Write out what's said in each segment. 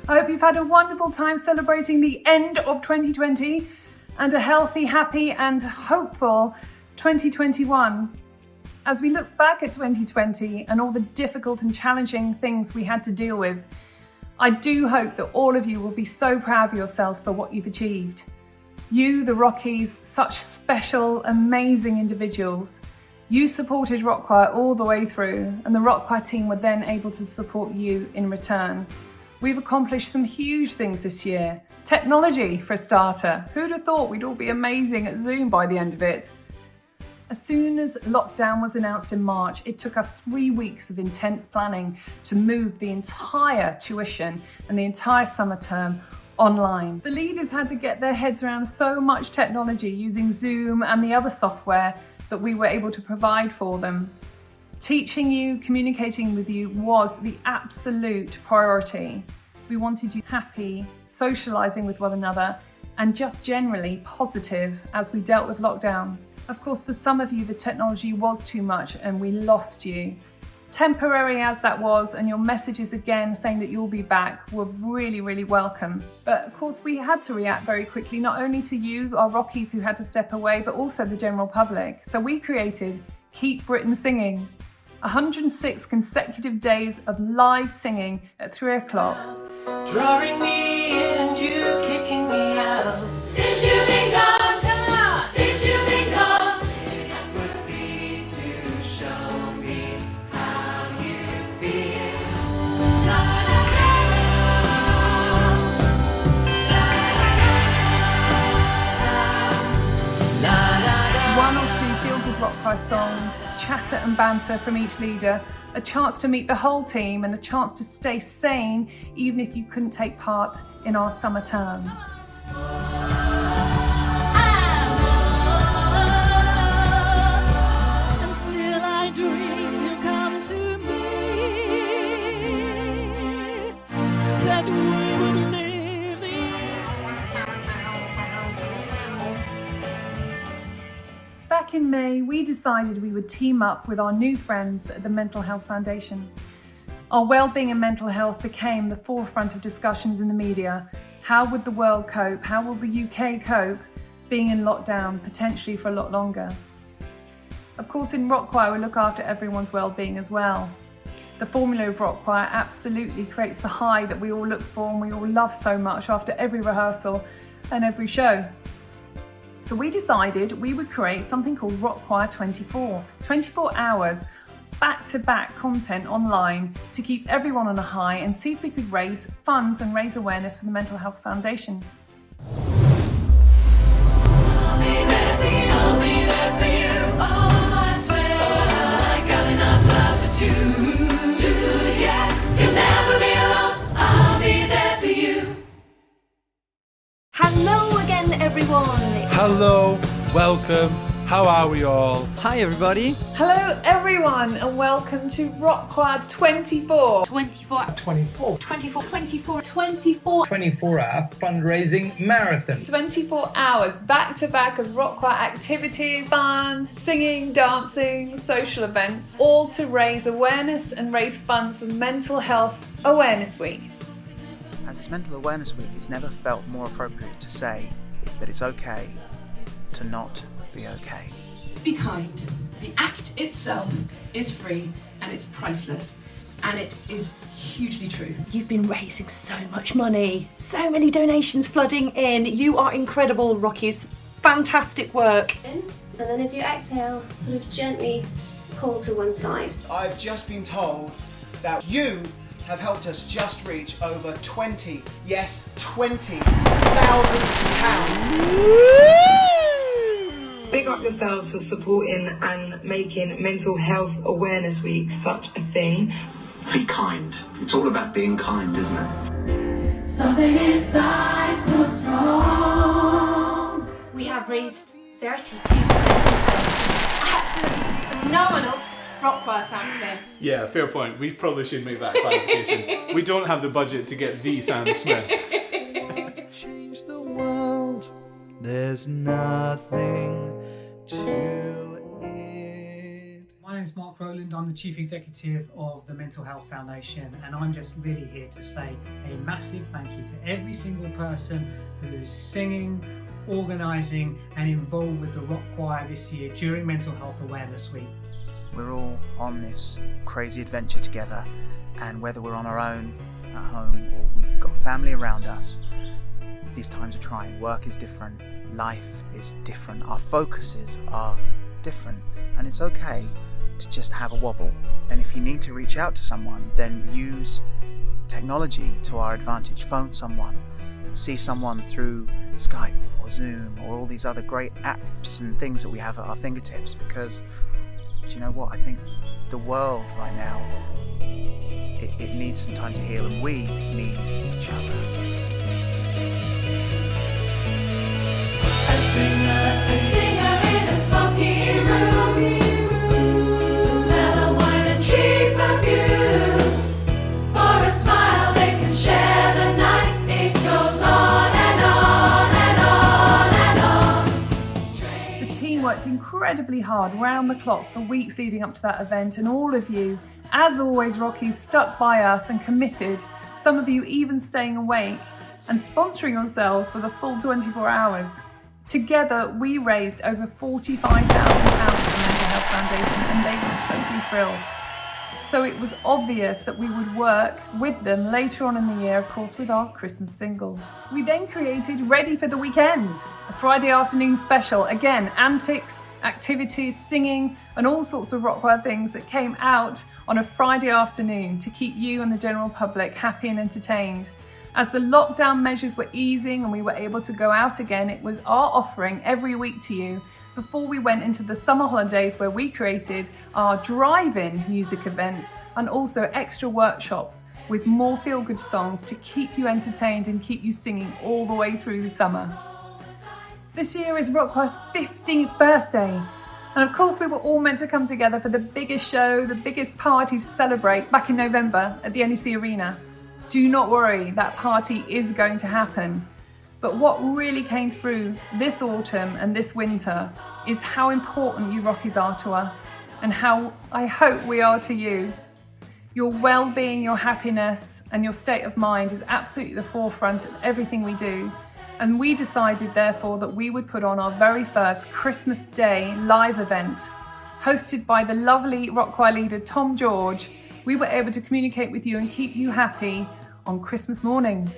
I hope you've had a wonderful time celebrating the end of 2020 and a healthy, happy and hopeful 2021. As we look back at 2020 and all the difficult and challenging things we had to deal with, I do hope that all of you will be so proud of yourselves for what you've achieved. You, the Rockies, such special, amazing individuals. You supported Rock Choir all the way through, and the Rock Choir team were then able to support you in return. We've accomplished some huge things this year. Technology, for a starter. Who'd have thought we'd all be amazing at Zoom by the end of it? As soon as lockdown was announced in March, it took us 3 weeks of intense planning to move the entire tuition and the entire summer term online. The leaders had to get their heads around so much technology using Zoom and the other software that we were able to provide for them. Teaching you, communicating with you was the absolute priority. We wanted you happy, socialising with one another, and just generally positive as we dealt with lockdown. Of course, for some of you, the technology was too much and we lost you. Temporary as that was, and your messages again saying that you'll be back were really, really welcome. But of course, we had to react very quickly, not only to you, our Rockies who had to step away, but also the general public. So we created Keep Britain Singing. 106 consecutive days of live singing at 3 o'clock. Drawing me in and you kicking me out. Since you've been gone, come on. Since you've been gone, It would be to show me how you feel. la la la la. One or two feel-good rock choir songs, chatter and banter from each leader, a chance to meet the whole team and a chance to stay sane even if you couldn't take part in our summer term. And still I dream you'll come to me, that we would live Back in May, we decided we would team up with our new friends at the Mental Health Foundation. Our well-being and mental health became the forefront of discussions in the media. How would the world cope? How will the UK cope being in lockdown potentially for a lot longer? Of course, in Rock Choir, we look after everyone's well-being as well. The formula of Rock Choir absolutely creates the high that we all look for and we all love so much after every rehearsal and every show. So we decided we would create something called Rock Choir 24. 24 hours back-to-back content online to keep everyone on a high and see if we could raise funds and raise awareness for the Mental Health Foundation. I'll be there for you. I'll be there for you. Oh, I swear. Oh, I got enough love for two. Yeah, you'll never be alone. I'll be there for you. Hello again, everyone. Hello, welcome, how are we all? Hi everybody. Hello everyone and welcome to Rock Choir 24. 24-hour fundraising marathon. 24 hours back-to-back of Rock Choir activities, fun, singing, dancing, social events, all to raise awareness and raise funds for Mental Health Awareness Week. As it's Mental Awareness Week, it's never felt more appropriate to say that it's okay to not be okay. Be kind. The act itself is free and it's priceless, and it is hugely true. You've been raising so much money, so many donations flooding in. You are incredible, Rockies. Fantastic work. And then as you exhale, sort of gently pull to one side. I've just been told that you have helped us just reach over 20, yes, £20,000. Big up yourselves for supporting and making Mental Health Awareness Week such a thing. Be kind. It's all about being kind, isn't it? Something inside so strong. We have raised £32,000. Absolutely phenomenal. Rock Choir Sam Smith. Yeah, fair point. We probably should make that clarification. We don't have the budget to get the Sam Smith. Change the world. There's nothing to it. My name's Mark Rowley. Roland. I'm the Chief Executive of the Mental Health Foundation, and I'm just really here to say a massive thank you to every single person who's singing, organising and involved with the Rock Choir this year during Mental Health Awareness Week. We're all on this crazy adventure together, and whether we're on our own at home or we've got family around us, these times are trying. Work is different, life is different, our focuses are different, and it's okay to just have a wobble. And if you need to reach out to someone, then use technology to our advantage. Phone someone, see someone through Skype or Zoom or all these other great apps and things that we have at our fingertips, because do you know what? I think the world right now, it needs some time to heal, and we need each other. A singer in a smoky room. The smell of wine and cheap perfume. For a smile they can share the night. It goes on and on and on and on. The team worked incredibly hard round the clock for weeks leading up to that event, and all of you, as always, Rockies, stuck by us and committed, some of you even staying awake and sponsoring yourselves for the full 24 hours. Together, we raised over £45,000 for the Mental Health Foundation, and they were totally thrilled. So it was obvious that we would work with them later on in the year, of course, with our Christmas single. We then created Ready for the Weekend, a Friday afternoon special. Again, antics, activities, singing, and all sorts of rockwear things that came out on a Friday afternoon to keep you and the general public happy and entertained. As the lockdown measures were easing and we were able to go out again, it was our offering every week to you before we went into the summer holidays, where we created our drive-in music events and also extra workshops with more feel-good songs to keep you entertained and keep you singing all the way through the summer. This year is Rockchoir's 15th birthday, and of course we were all meant to come together for the biggest show, the biggest party to celebrate back in November at the NEC Arena. Do not worry, that party is going to happen. But what really came through this autumn and this winter is how important you Rockies are to us, and how I hope we are to you. Your well-being, your happiness and your state of mind is absolutely the forefront of everything we do. And we decided therefore that we would put on our very first Christmas Day live event. Hosted by the lovely Rock Choir leader Tom George, we were able to communicate with you and keep you happy on Christmas morning.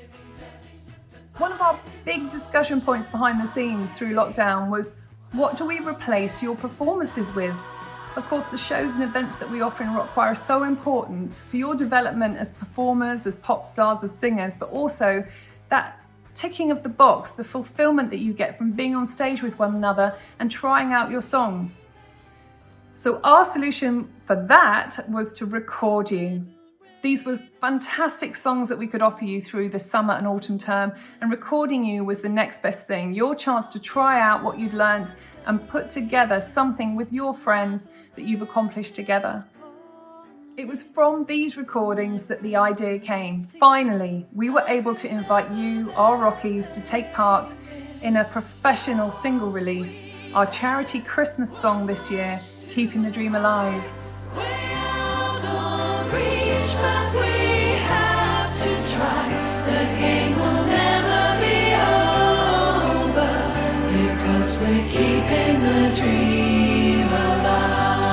One of our big discussion points behind the scenes through lockdown was, what do we replace your performances with? Of course, the shows and events that we offer in Rock Choir are so important for your development as performers, as pop stars, as singers, but also that ticking of the box, the fulfillment that you get from being on stage with one another and trying out your songs. So our solution for that was to record you. These were fantastic songs that we could offer you through the summer and autumn term, and recording you was the next best thing, your chance to try out what you'd learnt and put together something with your friends that you've accomplished together. It was from these recordings that the idea came. Finally, we were able to invite you, our Rockies, to take part in a professional single release, our charity Christmas song this year, Keeping the Dream Alive. But we have to try. The game will never be over, because we're keeping the dream alive.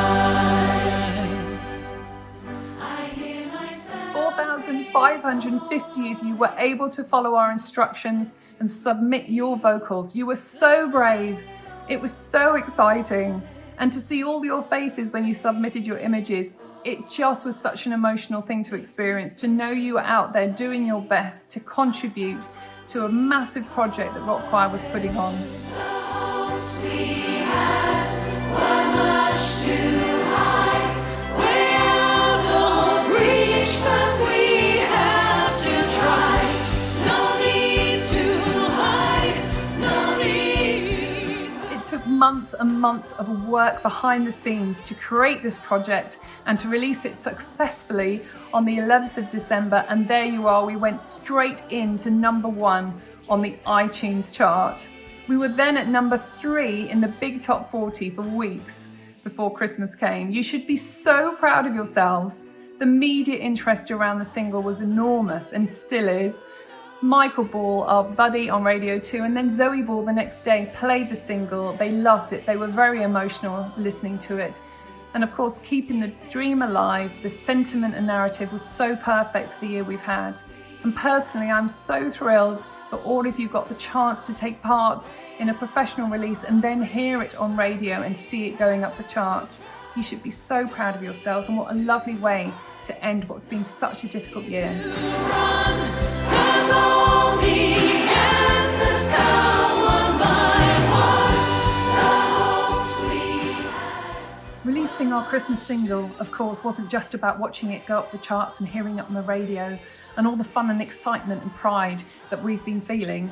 I hear myself. 4,550 of you were able to follow our instructions and submit your vocals. You were so brave. It was so exciting. And to see all your faces when you submitted your images, it just was such an emotional thing to experience, to know you were out there doing your best to contribute to a massive project that Rock Choir was putting on. Months and months of work behind the scenes to create this project and to release it successfully on the 11th of December, and there you are, we went straight into #1 on the iTunes chart. We were then at #3 in the big top 40 for weeks. before Christmas came. You should be so proud of yourselves. The media interest around the single was enormous and still is. Michael Ball, our buddy on Radio 2, and then Zoe Ball the next day played the single. They loved it. They were very emotional listening to it. And of course, keeping the dream alive, the sentiment and narrative was so perfect for the year we've had. And personally, I'm so thrilled that all of you got the chance to take part in a professional release and then hear it on radio and see it going up the charts. You should be so proud of yourselves, and what a lovely way to end what's been such a difficult year. Releasing our Christmas single, of course, wasn't just about watching it go up the charts and hearing it on the radio and all the fun and excitement and pride that we've been feeling.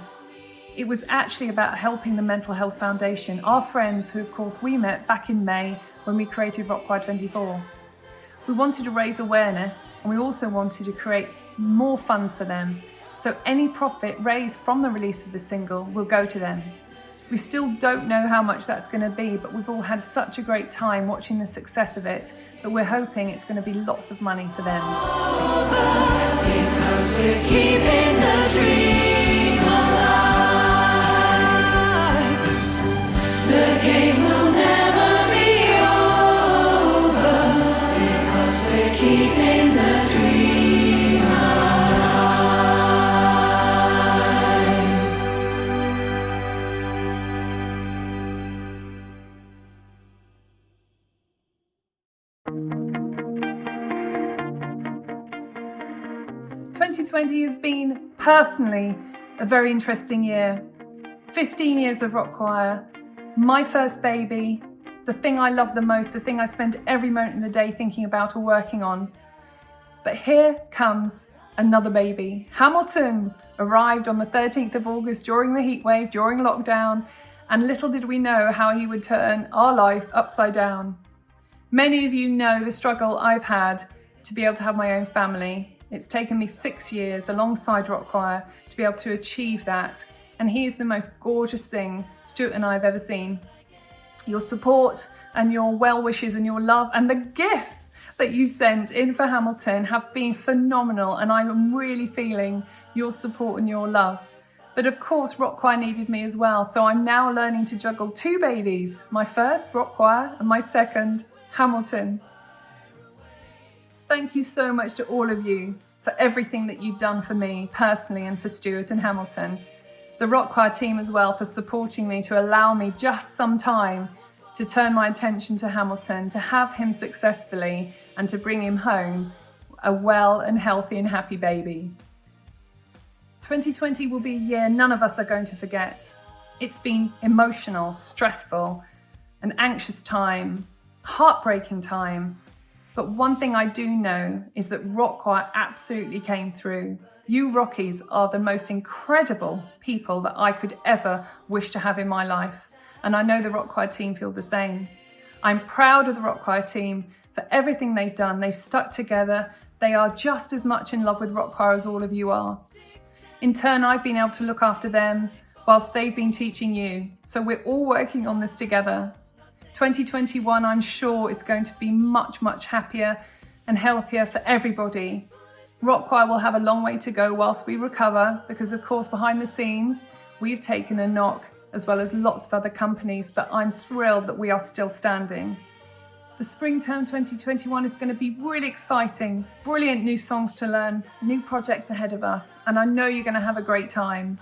It was actually about helping the Mental Health Foundation, our friends who, of course, we met back in May when we created Rock Choir 24. We wanted to raise awareness, and we also wanted to create more funds for them, so any profit raised from the release of the single will go to them. We still don't know how much that's going to be, but we've all had such a great time watching the success of it that we're hoping it's going to be lots of money for them. Because we're keeping the dream alive. The game will never be over because we're keeping the dream alive. 2020 has been, personally, a very interesting year. 15 years of Rock Choir, my first baby, the thing I love the most, the thing I spend every moment in the day thinking about or working on. But here comes another baby. Hamilton arrived on the 13th of August during the heatwave, during lockdown, and little did we know how he would turn our life upside down. Many of you know the struggle I've had to be able to have my own family. It's taken me 6 years alongside Rock Choir to be able to achieve that. And he is the most gorgeous thing Stuart and I have ever seen. Your support and your well wishes and your love and the gifts that you sent in for Hamilton have been phenomenal, and I am really feeling your support and your love. But of course, Rock Choir needed me as well, so I'm now learning to juggle two babies, my first, Rock Choir, and my second, Hamilton. Thank you so much to all of you for everything that you've done for me personally and for Stuart and Hamilton. The Rock Choir team as well for supporting me to allow me just some time to turn my attention to Hamilton, to have him successfully and to bring him home a well and healthy and happy baby. 2020 will be a year none of us are going to forget. It's been emotional, stressful, an anxious time, heartbreaking time. But one thing I do know is that Rock Choir absolutely came through. You Rockies are the most incredible people that I could ever wish to have in my life. And I know the Rock Choir team feel the same. I'm proud of the Rock Choir team for everything they've done. They've stuck together. They are just as much in love with Rock Choir as all of you are. In turn, I've been able to look after them whilst they've been teaching you. So we're all working on this together. 2021, I'm sure, is going to be much, much happier and healthier for everybody. Rock Choir will have a long way to go whilst we recover, because of course behind the scenes we've taken a knock, as well as lots of other companies, but I'm thrilled that we are still standing. The spring term 2021 is going to be really exciting, brilliant new songs to learn, new projects ahead of us, and I know you're going to have a great time.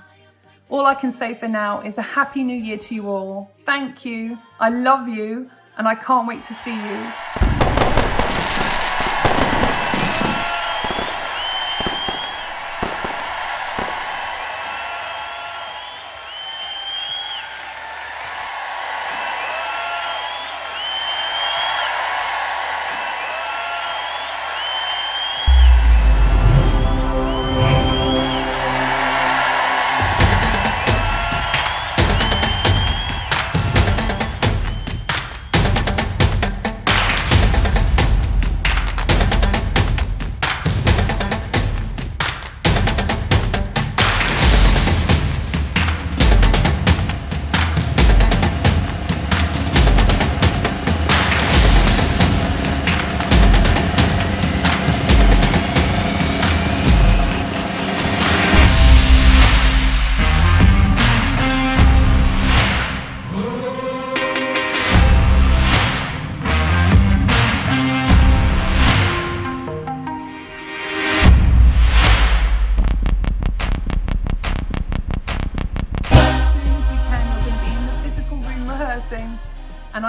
All I can say for now is a happy new year to you all. Thank you, I love you, and I can't wait to see you.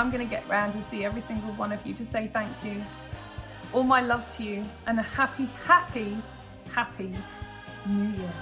I'm going to get round to see every single one of you to say thank you. All my love to you and a happy, happy, happy New Year.